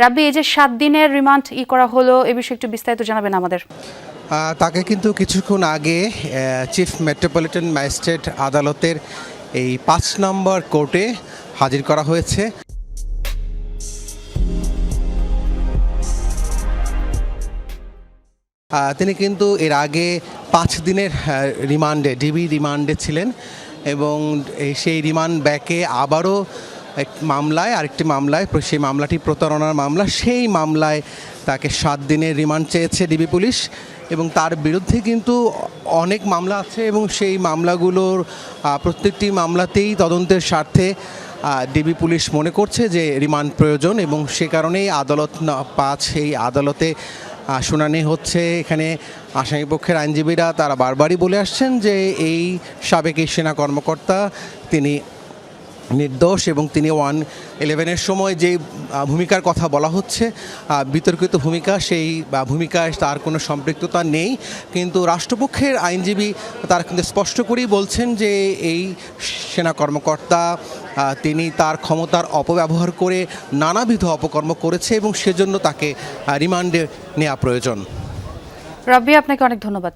রাব্বি, এই যে ৭ দিনের রিমান্ড করা হলো, এ বিষয়ে একটু বিস্তারিত জানাবেন আমাদের। তাকে কিন্তু কিছুক্ষণ আগে চিফ মেট্রোপলিটন ম্যাজিস্ট্রেট আদালতের এই ৫ নম্বর কোর্টে হাজির করা হয়েছে। তিনি কিন্তু এর আগে ৫ দিনের রিমান্ডে ডিবি রিমান্ডে ছিলেন এবং সেই রিমান্ড ব্যাকে আবারও আরেকটি মামলায় সেই মামলাটি প্রতারণার মামলা, সেই মামলায় তাকে ৭ দিনের রিমান্ড চেয়েছে ডিবি পুলিশ এবং তার বিরুদ্ধে কিন্তু অনেক মামলা আছে এবং সেই মামলাগুলোর প্রত্যেকটি মামলাতেই তদন্তের স্বার্থে ডিবি পুলিশ মনে করছে যে রিমান্ড প্রয়োজন এবং সে কারণেই আদালত ৫ এই আদালতে শুনানি হচ্ছে। এখানে আসামিপক্ষের আইনজীবীরা তারা বারবারই বলে আসছেন যে এই সাবেক এই সেনা কর্মকর্তা তিনি নির্দোষ এবং তিনি 1/11-এর সময় যে ভূমিকার কথা বলা হচ্ছে বিতর্কিত ভূমিকা, সেই ভূমিকায় তার কোনো সম্পৃক্ততা নেই। কিন্তু রাষ্ট্রপক্ষের আইনজীবী তারা কিন্তু স্পষ্ট করেই বলছেন যে এই সেনা কর্মকর্তা তিনি তার ক্ষমতার অপব্যবহার করে নানাবিধ অপকর্ম করেছে এবং সেজন্য তাকে রিমান্ডে নেওয়া প্রয়োজন। রাব্বি, আপনাকে অনেক ধন্যবাদ।